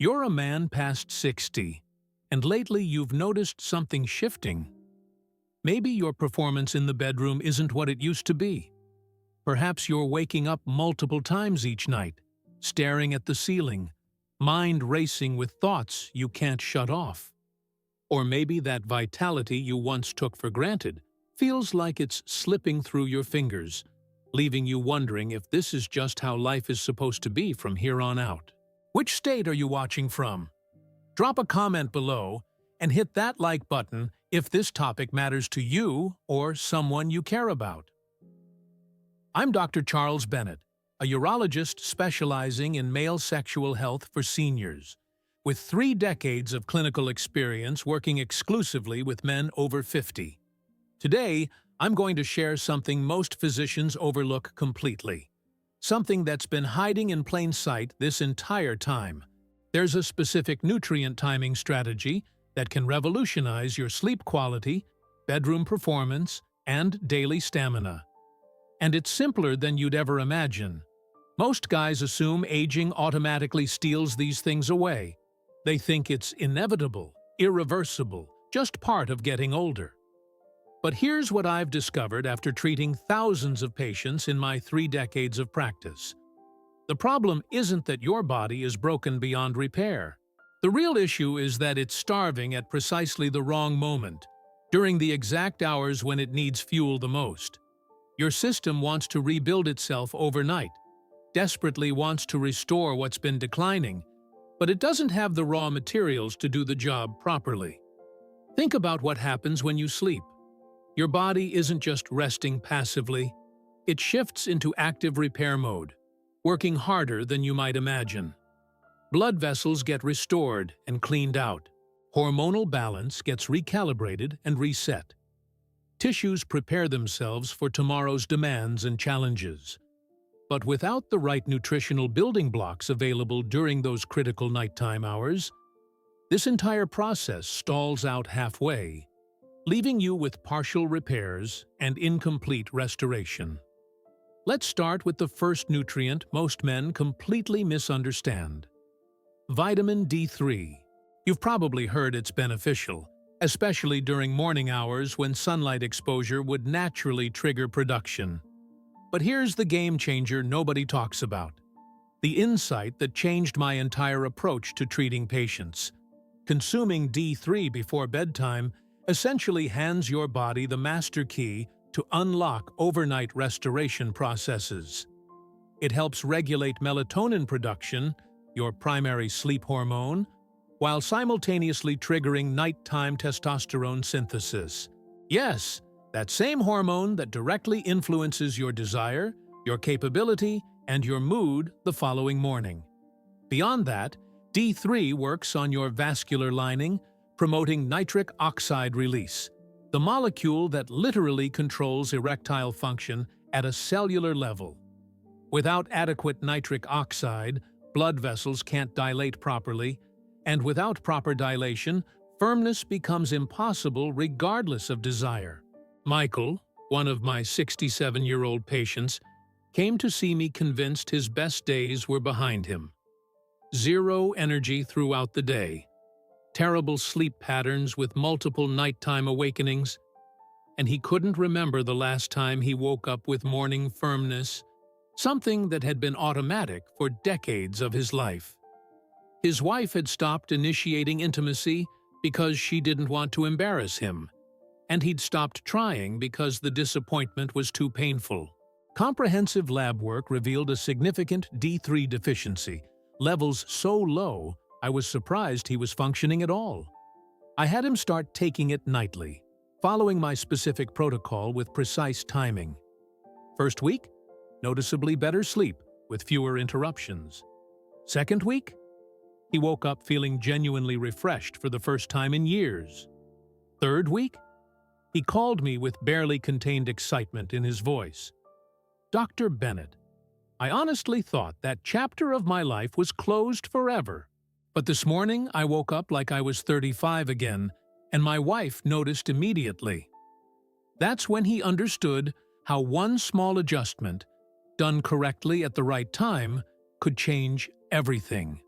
You're a man past 60, and lately you've noticed something shifting. Maybe your performance in the bedroom isn't what it used to be. Perhaps you're waking up multiple times each night, staring at the ceiling, mind racing with thoughts you can't shut off. Or maybe that vitality you once took for granted feels like it's slipping through your fingers, leaving you wondering if this is just how life is supposed to be from here on out. Which state are you watching from? Drop a comment below and hit that like button if this topic matters to you or someone you care about. I'm Dr. Charles Bennett, a urologist specializing in male sexual health for seniors, with 3 decades of clinical experience working exclusively with men over 50. Today, I'm going to share something most physicians overlook completely. Something that's been hiding in plain sight this entire time. There's a specific nutrient timing strategy that can revolutionize your sleep quality, bedroom performance, and daily stamina. And it's simpler than you'd ever imagine. Most guys assume aging automatically steals these things away. They think it's inevitable, irreversible, just part of getting older. But here's what I've discovered after treating thousands of patients in my 3 decades of practice. The problem isn't that your body is broken beyond repair. The real issue is that it's starving at precisely the wrong moment, during the exact hours when it needs fuel the most. Your system wants to rebuild itself overnight, desperately wants to restore what's been declining, but it doesn't have the raw materials to do the job properly. Think about what happens when you sleep. Your body isn't just resting passively, it shifts into active repair mode, working harder than you might imagine. Blood vessels get restored and cleaned out. Hormonal balance gets recalibrated and reset. Tissues prepare themselves for tomorrow's demands and challenges. But without the right nutritional building blocks available during those critical nighttime hours, this entire process stalls out halfway, leaving you with partial repairs and incomplete restoration. Let's start with the first nutrient most men completely misunderstand: vitamin D3. You've probably heard it's beneficial, especially during morning hours when sunlight exposure would naturally trigger production. But here's the game changer nobody talks about. The insight that changed my entire approach to treating patients. Consuming D3 before bedtime essentially hands your body the master key to unlock overnight restoration processes. It helps regulate melatonin production, your primary sleep hormone, while simultaneously triggering nighttime testosterone synthesis. Yes, that same hormone that directly influences your desire, your capability, and your mood the following morning. Beyond that, D3 works on your vascular lining, promoting nitric oxide release, the molecule that literally controls erectile function at a cellular level. Without adequate nitric oxide, blood vessels can't dilate properly, and without proper dilation, firmness becomes impossible regardless of desire. Michael, one of my 67-year-old patients, came to see me convinced his best days were behind him. Zero energy throughout the day. Terrible sleep patterns with multiple nighttime awakenings, and he couldn't remember the last time he woke up with morning firmness, something that had been automatic for decades of his life. His wife had stopped initiating intimacy because she didn't want to embarrass him, and he'd stopped trying because the disappointment was too painful. Comprehensive lab work revealed a significant D3 deficiency, levels so low I was surprised he was functioning at all. I had him start taking it nightly, following my specific protocol with precise timing. First week, noticeably better sleep with fewer interruptions. Second week, he woke up feeling genuinely refreshed for the first time in years. Third week, he called me with barely contained excitement in his voice. "Dr. Bennett, I honestly thought that chapter of my life was closed forever. But this morning I woke up like I was 35 again, and my wife noticed immediately." That's when he understood how one small adjustment, done correctly at the right time, could change everything.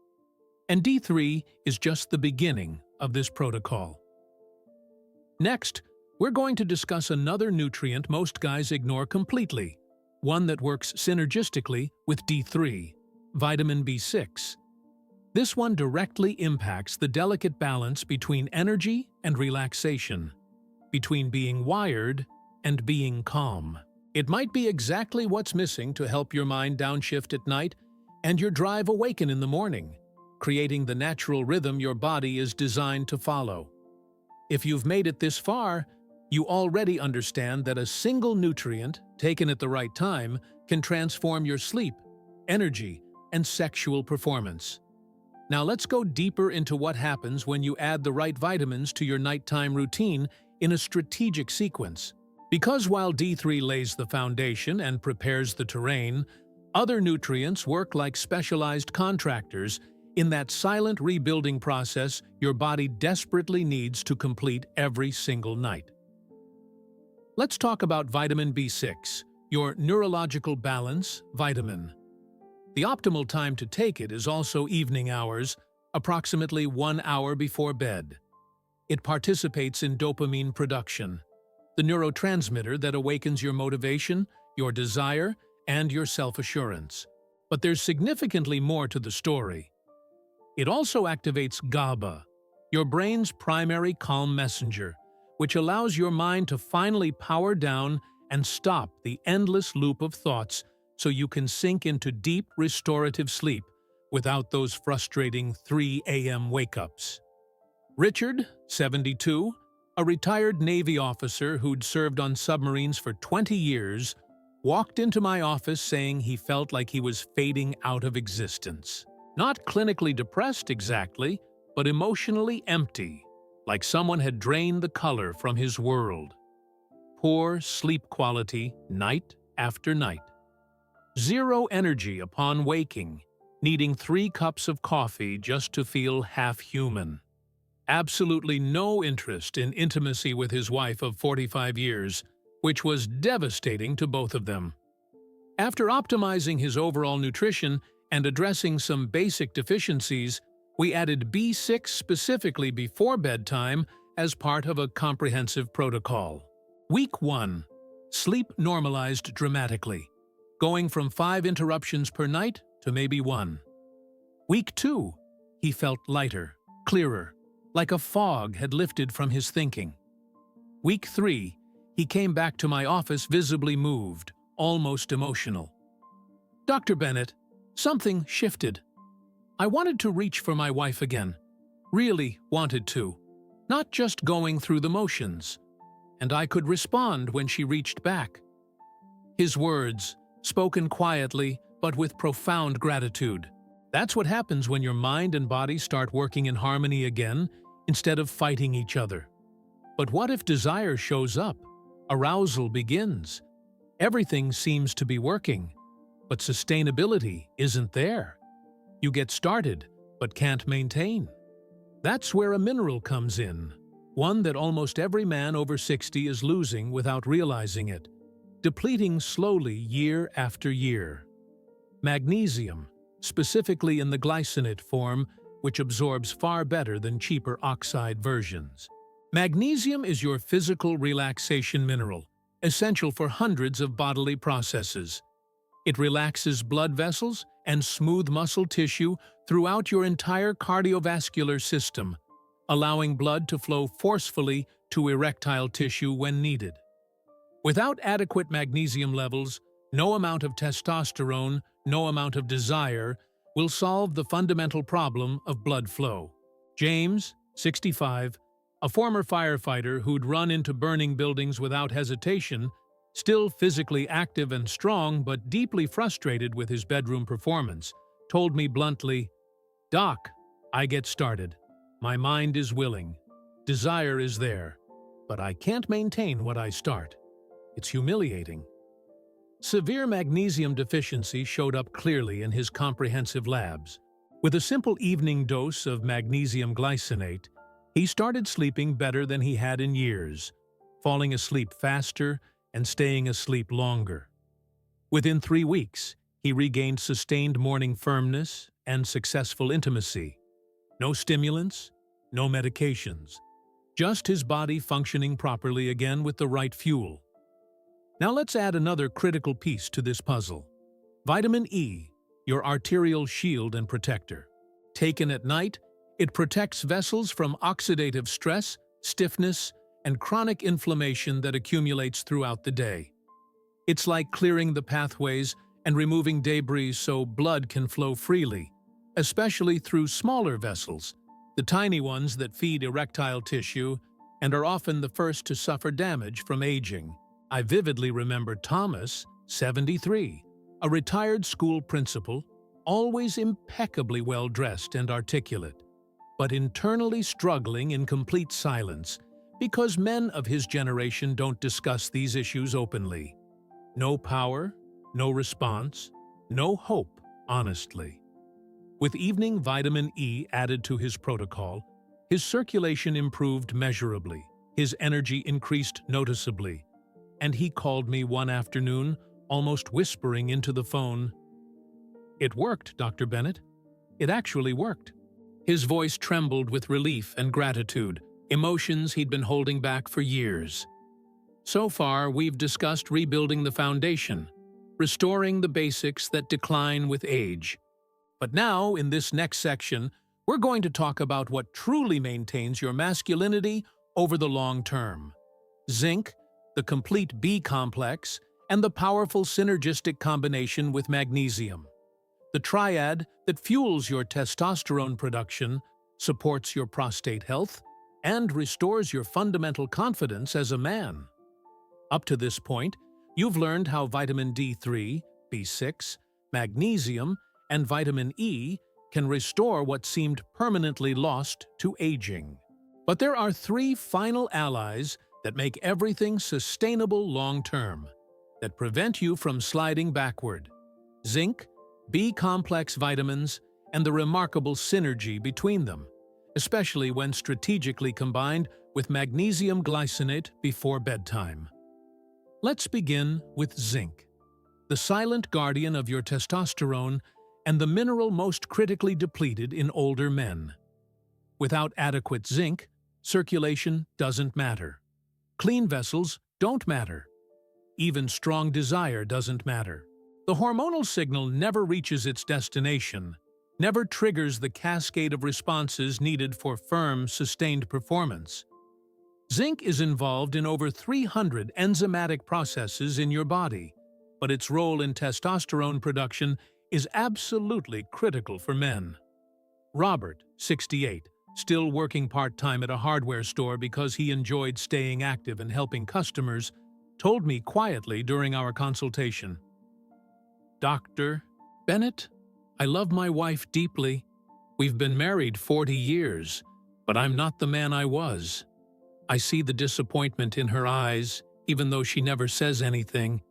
And D3 is just the beginning of this protocol. Next, we're going to discuss another nutrient most guys ignore completely, one that works synergistically with D3, vitamin B6. This one directly impacts the delicate balance between energy and relaxation, between being wired and being calm. It might be exactly what's missing to help your mind downshift at night and your drive awaken in the morning, creating the natural rhythm your body is designed to follow. If you've made it this far, you already understand that a single nutrient, taken at the right time, can transform your sleep, energy, and sexual performance. Now let's go deeper into what happens when you add the right vitamins to your nighttime routine in a strategic sequence. Because while D3 lays the foundation and prepares the terrain, other nutrients work like specialized contractors in that silent rebuilding process your body desperately needs to complete every single night. Let's talk about vitamin B6, your neurological balance vitamin. The optimal time to take it is also evening hours, approximately 1 hour before bed. It participates in dopamine production, the neurotransmitter that awakens your motivation, your desire, and your self-assurance. But there's significantly more to the story. It also activates GABA, your brain's primary calm messenger, which allows your mind to finally power down and stop the endless loop of thoughts so you can sink into deep restorative sleep without those frustrating 3 a.m. wake-ups. Richard, 72, a retired Navy officer who'd served on submarines for 20 years, walked into my office saying he felt like he was fading out of existence. Not clinically depressed exactly, but emotionally empty, like someone had drained the color from his world. Poor sleep quality night after night. Zero energy upon waking, needing 3 cups of coffee just to feel half human. Absolutely no interest in intimacy with his wife of 45 years, which was devastating to both of them. After optimizing his overall nutrition and addressing some basic deficiencies, we added B6 specifically before bedtime as part of a comprehensive protocol. Week 1. Sleep normalized dramatically, going from 5 interruptions per night to maybe 1. Week 2. He felt lighter, clearer, like a fog had lifted from his thinking. Week 3. He came back to my office visibly moved, almost emotional. "Dr. Bennett, something shifted. I wanted to reach for my wife again. Really wanted to. Not just going through the motions. And I could respond when she reached back." His words, spoken quietly but with profound gratitude. That's what happens when your mind and body start working in harmony again instead of fighting each other. But what if desire shows up? Arousal begins. Everything seems to be working, but sustainability isn't there. You get started, but can't maintain. That's where a mineral comes in, one that almost every man over 60 is losing without realizing it, depleting slowly year after year. Magnesium, specifically in the glycinate form, which absorbs far better than cheaper oxide versions. Magnesium is your physical relaxation mineral, essential for hundreds of bodily processes. It relaxes blood vessels and smooth muscle tissue throughout your entire cardiovascular system, allowing blood to flow forcefully to erectile tissue when needed. Without adequate magnesium levels, no amount of testosterone, no amount of desire will solve the fundamental problem of blood flow. James, 65, a former firefighter who'd run into burning buildings without hesitation, still physically active and strong but deeply frustrated with his bedroom performance, told me bluntly, "Doc, I get started. My mind is willing. Desire is there. But I can't maintain what I start. It's humiliating." Severe magnesium deficiency showed up clearly in his comprehensive labs. With a simple evening dose of magnesium glycinate, he started sleeping better than he had in years, falling asleep faster and staying asleep longer. Within 3 weeks, he regained sustained morning firmness and successful intimacy, No stimulants, no medications. Just his body functioning properly again with the right fuel. Now let's add another critical piece to this puzzle. Vitamin E, your arterial shield and protector. Taken at night, it protects vessels from oxidative stress, stiffness, and chronic inflammation that accumulates throughout the day. It's like clearing the pathways and removing debris so blood can flow freely, especially through smaller vessels, the tiny ones that feed erectile tissue and are often the first to suffer damage from aging. I vividly remember Thomas, 73, a retired school principal, always impeccably well-dressed and articulate, but internally struggling in complete silence because men of his generation don't discuss these issues openly. No power, no response, no hope, honestly. With evening vitamin E added to his protocol, his circulation improved measurably, his energy increased noticeably, and he called me one afternoon, almost whispering into the phone, "It worked, Dr. Bennett. It actually worked." His voice trembled with relief and gratitude, emotions he'd been holding back for years. So far, we've discussed rebuilding the foundation, restoring the basics that decline with age. But now, in this next section, we're going to talk about what truly maintains your masculinity over the long term. Zinc, the complete B complex, and the powerful synergistic combination with magnesium. The triad that fuels your testosterone production, supports your prostate health, and restores your fundamental confidence as a man. Up to this point, you've learned how vitamin D3, B6, magnesium, and vitamin E can restore what seemed permanently lost to aging. But there are three final allies that make everything sustainable long-term, that prevent you from sliding backward. Zinc, B-complex vitamins, and the remarkable synergy between them, especially when strategically combined with magnesium glycinate before bedtime. Let's begin with zinc, the silent guardian of your testosterone and the mineral most critically depleted in older men. Without adequate zinc, circulation doesn't matter. Clean vessels don't matter. Even strong desire doesn't matter. The hormonal signal never reaches its destination, never triggers the cascade of responses needed for firm, sustained performance. Zinc is involved in over 300 enzymatic processes in your body, but its role in testosterone production is absolutely critical for men. Robert, 68, still working part-time at a hardware store because he enjoyed staying active and helping customers, told me quietly during our consultation, "Dr. Bennett, I love my wife deeply. We've been married 40 years, but I'm not the man I was. I see the disappointment in her eyes, even though she never says anything,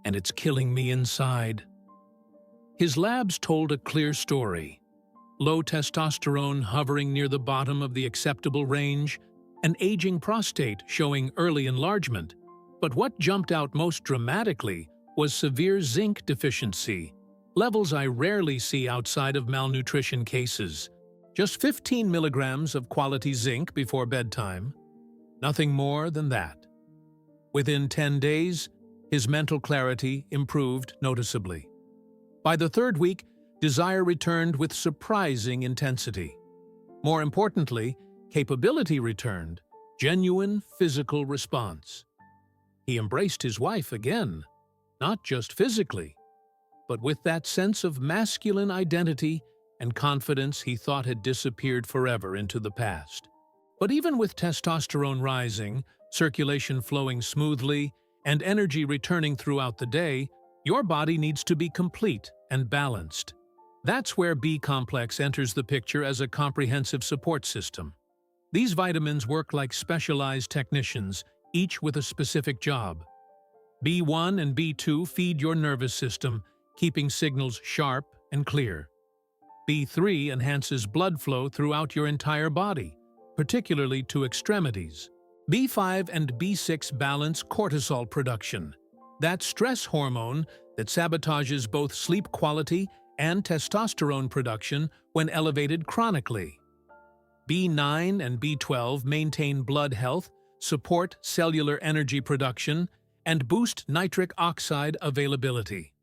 and it's killing me inside." His labs told a clear story. Low testosterone hovering near the bottom of the acceptable range, an aging prostate showing early enlargement. But what jumped out most dramatically was severe zinc deficiency, levels I rarely see outside of malnutrition cases. Just 15 milligrams of quality zinc before bedtime. Nothing more than that. Within 10 days, his mental clarity improved noticeably. By the third week, desire returned with surprising intensity. More importantly, capability returned, genuine physical response. He embraced his wife again, not just physically, but with that sense of masculine identity and confidence he thought had disappeared forever into the past. But even with testosterone rising, circulation flowing smoothly, and energy returning throughout the day, your body needs to be complete and balanced. That's where B-complex enters the picture as a comprehensive support system. These vitamins work like specialized technicians, each with a specific job. B1 and B2 feed your nervous system, keeping signals sharp and clear. B3 enhances blood flow throughout your entire body, particularly to extremities. B5 and B6 balance cortisol production, that stress hormone that sabotages both sleep quality and testosterone production when elevated chronically. B9 and B12 maintain blood health, support cellular energy production, and boost nitric oxide availability.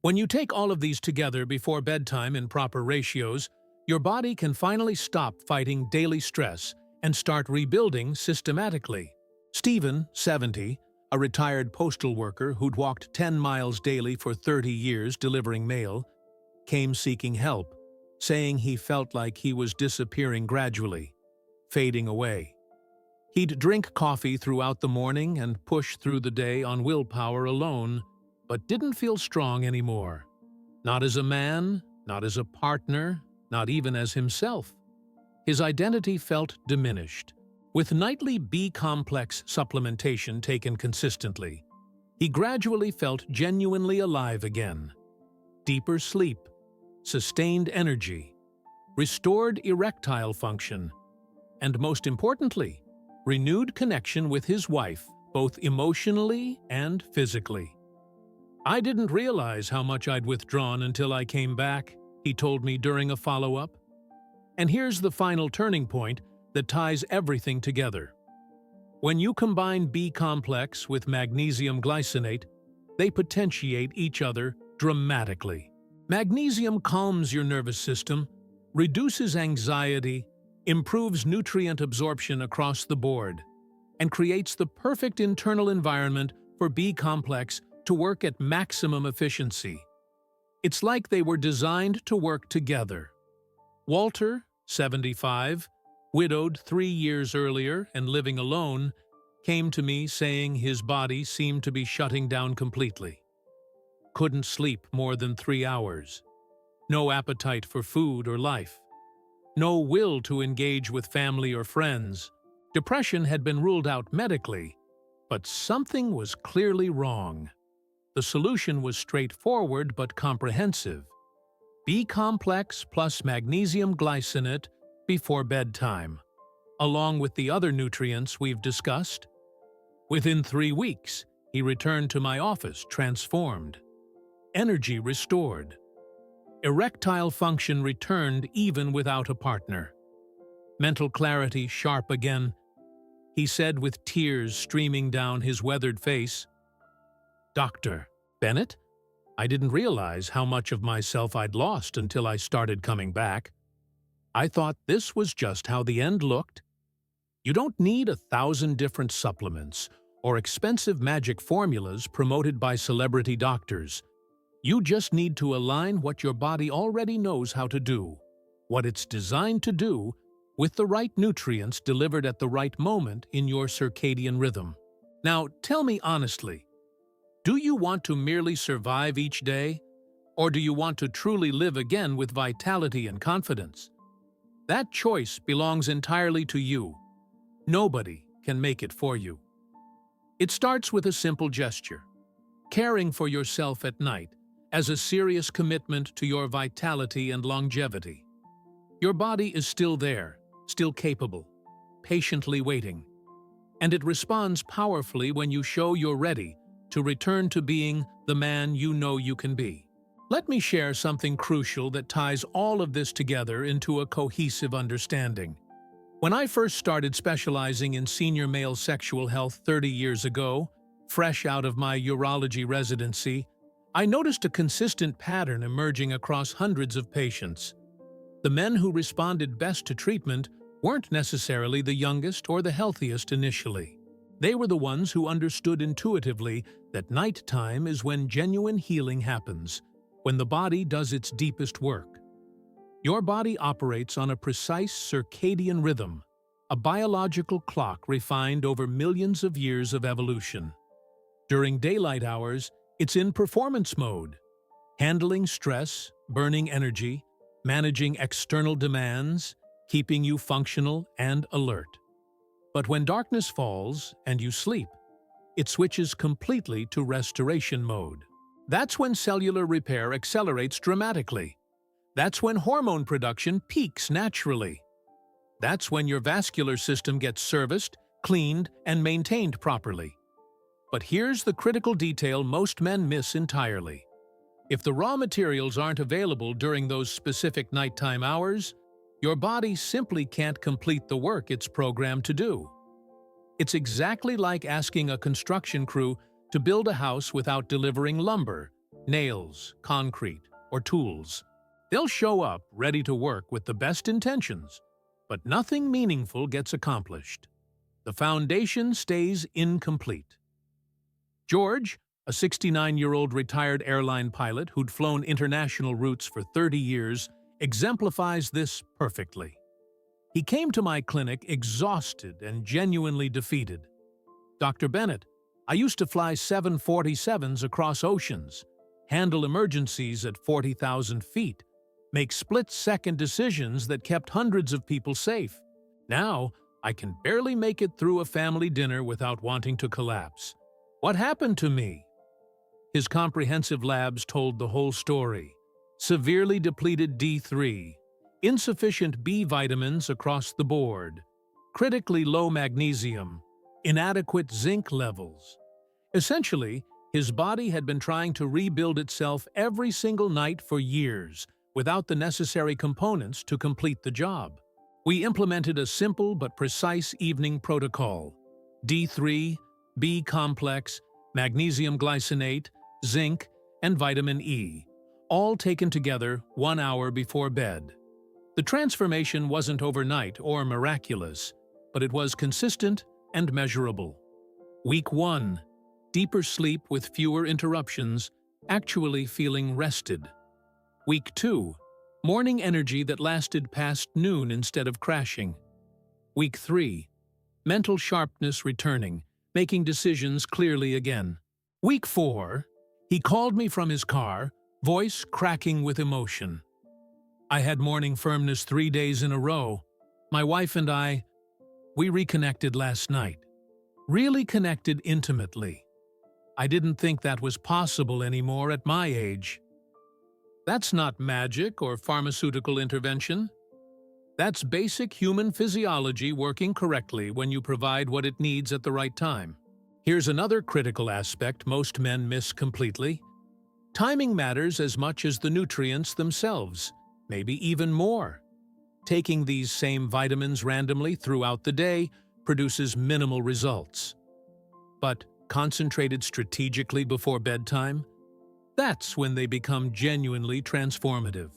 When you take all of these together before bedtime in proper ratios, your body can finally stop fighting daily stress and start rebuilding systematically. Stephen, 70, a retired postal worker who'd walked 10 miles daily for 30 years delivering mail, came seeking help, saying he felt like he was disappearing gradually, fading away. He'd drink coffee throughout the morning and push through the day on willpower alone, but didn't feel strong anymore. Not as a man, not as a partner, not even as himself. His identity felt diminished. With nightly B-complex supplementation taken consistently, he gradually felt genuinely alive again. Deeper sleep, sustained energy, restored erectile function, and most importantly, renewed connection with his wife, both emotionally and physically. "I didn't realize how much I'd withdrawn until I came back," he told me during a follow-up. And here's the final turning point that ties everything together. When you combine B-complex with magnesium glycinate, they potentiate each other dramatically. Magnesium calms your nervous system, reduces anxiety, improves nutrient absorption across the board, and creates the perfect internal environment for B-complex to work at maximum efficiency. It's like they were designed to work together. Walter, 75, widowed 3 years earlier and living alone, came to me saying his body seemed to be shutting down completely. Couldn't sleep more than 3 hours. No appetite for food or life. No will to engage with family or friends. Depression had been ruled out medically, but something was clearly wrong. The solution was straightforward but comprehensive. B-complex plus magnesium glycinate before bedtime, along with the other nutrients we've discussed. Within 3 weeks, he returned to my office transformed. Energy restored. Erectile function returned even without a partner. Mental clarity sharp again. He said with tears streaming down his weathered face, "Dr. Bennett, I didn't realize how much of myself I'd lost until I started coming back. I thought this was just how the end looked. You don't need 1,000 different supplements or expensive magic formulas promoted by celebrity doctors. You just need to align what your body already knows how to do, what it's designed to do, with the right nutrients delivered at the right moment in your circadian rhythm. Now, tell me honestly, do you want to merely survive each day, or do you want to truly live again with vitality and confidence? That choice belongs entirely to you. Nobody can make it for you. It starts with a simple gesture, caring for yourself at night, as a serious commitment to your vitality and longevity. Your body is still there, still capable, patiently waiting, and it responds powerfully when you show you're ready to return to being the man you know you can be. Let me share something crucial that ties all of this together into a cohesive understanding. When I first started specializing in senior male sexual health 30 years ago, fresh out of my urology residency, I noticed a consistent pattern emerging across hundreds of patients. The men who responded best to treatment weren't necessarily the youngest or the healthiest initially. They were the ones who understood intuitively that nighttime is when genuine healing happens, when the body does its deepest work. Your body operates on a precise circadian rhythm, a biological clock refined over millions of years of evolution. During daylight hours, it's in performance mode, handling stress, burning energy, managing external demands, keeping you functional and alert. But when darkness falls and you sleep, it switches completely to restoration mode. That's when cellular repair accelerates dramatically. That's when hormone production peaks naturally. That's when your vascular system gets serviced, cleaned, and maintained properly. But here's the critical detail most men miss entirely. If the raw materials aren't available during those specific nighttime hours, Your body simply can't complete the work it's programmed to do. It's exactly like asking a construction crew to build a house without delivering lumber, nails, concrete, or tools. They'll show up ready to work with the best intentions, but nothing meaningful gets accomplished. The foundation stays incomplete. George, a 69-year-old retired airline pilot who'd flown international routes for 30 years, exemplifies this perfectly. He came to my clinic exhausted and genuinely defeated. "Dr. Bennett, I used to fly 747s across oceans, handle emergencies at 40,000 feet, make split-second decisions that kept hundreds of people safe. Now, I can barely make it through a family dinner without wanting to collapse. What happened to me?" His comprehensive labs told the whole story. Severely depleted D3, insufficient B vitamins across the board, critically low magnesium, inadequate zinc levels. Essentially, his body had been trying to rebuild itself every single night for years, without the necessary components to complete the job. We implemented a simple but precise evening protocol: D3, B complex, magnesium glycinate, zinc, and vitamin E, all taken together 1 hour before bed. The transformation wasn't overnight or miraculous, but it was consistent and measurable. Week 1. Deeper sleep with fewer interruptions, actually feeling rested. Week 2. Morning energy that lasted past noon instead of crashing. Week 3. Mental sharpness returning, making decisions clearly again. Week 4. He called me from his car, voice cracking with emotion. I had morning firmness 3 days in a row. My wife and we reconnected last night. Really connected intimately. I didn't think that was possible anymore at my age. That's not magic or pharmaceutical intervention. That's basic human physiology working correctly when you provide what it needs at the right time. Here's another critical aspect most men miss completely. Timing matters as much as the nutrients themselves, maybe even more. Taking these same vitamins randomly throughout the day produces minimal results. But concentrated strategically before bedtime? That's when they become genuinely transformative.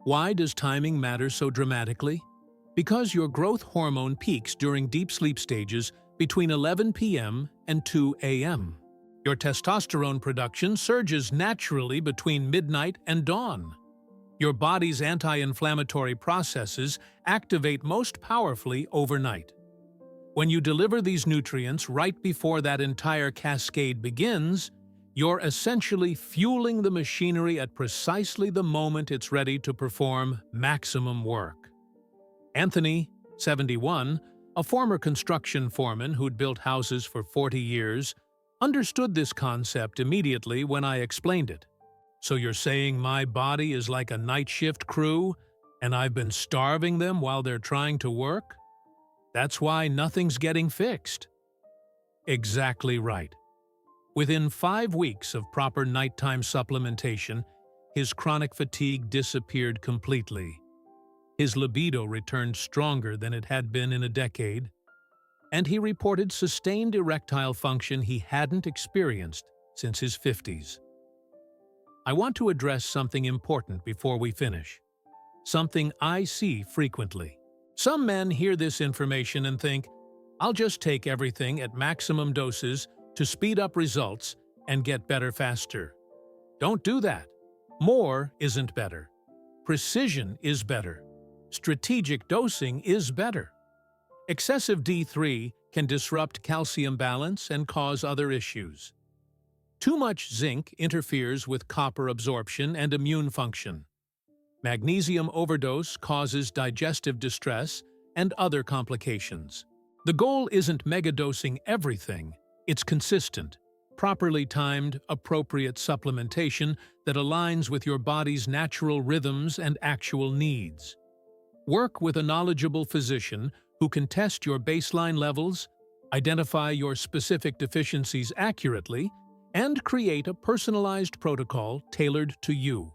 Why does timing matter so dramatically? Because your growth hormone peaks during deep sleep stages between 11 p.m. and 2 a.m. Your testosterone production surges naturally between midnight and dawn. Your body's anti-inflammatory processes activate most powerfully overnight. When you deliver these nutrients right before that entire cascade begins, you're essentially fueling the machinery at precisely the moment it's ready to perform maximum work. Anthony, 71, a former construction foreman who'd built houses for 40 years, understood this concept immediately when I explained it. "So you're saying my body is like a night shift crew, and I've been starving them while they're trying to work? That's why nothing's getting fixed." Exactly right. Within 5 weeks of proper nighttime supplementation, his chronic fatigue disappeared completely. His libido returned stronger than it had been in a decade, and he reported sustained erectile function he hadn't experienced since his 50s. I want to address something important before we finish. Something I see frequently. Some men hear this information and think, "I'll just take everything at maximum doses to speed up results and get better faster." Don't do that. More isn't better. Precision is better. Strategic dosing is better. Excessive D3 can disrupt calcium balance and cause other issues. Too much zinc interferes with copper absorption and immune function. Magnesium overdose causes digestive distress and other complications. The goal isn't megadosing everything, it's consistent, properly timed, appropriate supplementation that aligns with your body's natural rhythms and actual needs. Work with a knowledgeable physician who can test your baseline levels, identify your specific deficiencies accurately, and create a personalized protocol tailored to you.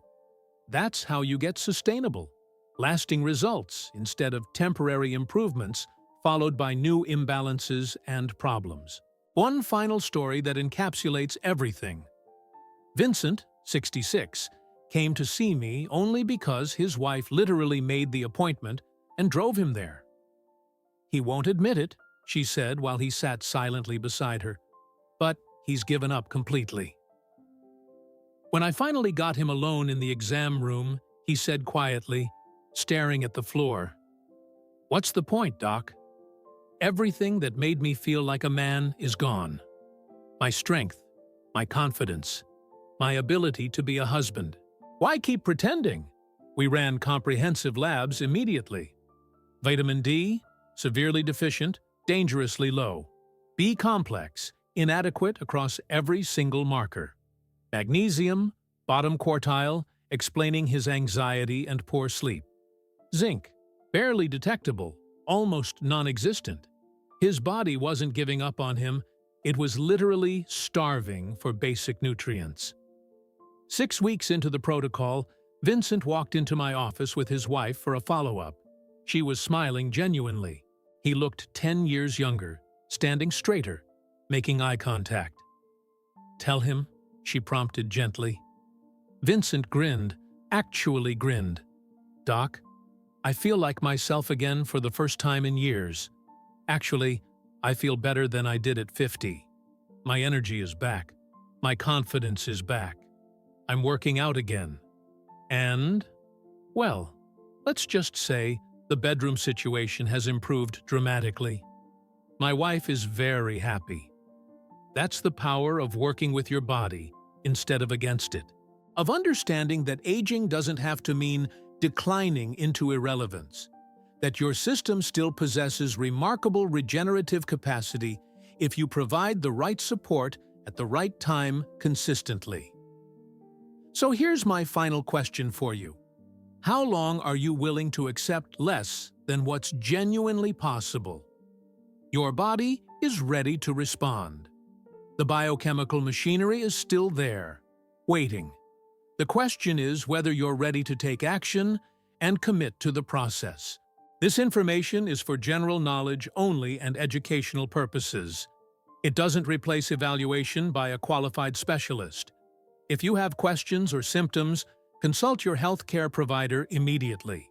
That's how you get sustainable, lasting results instead of temporary improvements followed by new imbalances and problems. One final story that encapsulates everything. Vincent, 66, came to see me only because his wife literally made the appointment and drove him there. "He won't admit it," she said while he sat silently beside her, "but he's given up completely." When I finally got him alone in the exam room, he said quietly, staring at the floor, "What's the point, Doc? Everything that made me feel like a man is gone. My strength, my confidence, my ability to be a husband. Why keep pretending?" We ran comprehensive labs immediately. Vitamin D, severely deficient, dangerously low. B complex, inadequate across every single marker. Magnesium, bottom quartile, explaining his anxiety and poor sleep. Zinc, barely detectable, almost non-existent. His body wasn't giving up on him, it was literally starving for basic nutrients. 6 weeks into the protocol, Vincent walked into my office with his wife for a follow-up. She was smiling genuinely. He looked 10 years younger, standing straighter, making eye contact. "Tell him," she prompted gently. Vincent grinned, actually grinned. "Doc, I feel like myself again for the first time in years. Actually, I feel better than I did at 50. My energy is back. My confidence is back. I'm working out again. And, well, let's just say the bedroom situation has improved dramatically. My wife is very happy. That's the power of working with your body instead of against it. Of understanding that aging doesn't have to mean declining into irrelevance. That your system still possesses remarkable regenerative capacity if you provide the right support at the right time consistently. So here's my final question for you. How long are you willing to accept less than what's genuinely possible? Your body is ready to respond. The biochemical machinery is still there, waiting. The question is whether you're ready to take action and commit to the process. This information is for general knowledge only and educational purposes. It doesn't replace evaluation by a qualified specialist. If you have questions or symptoms, consult your healthcare provider immediately.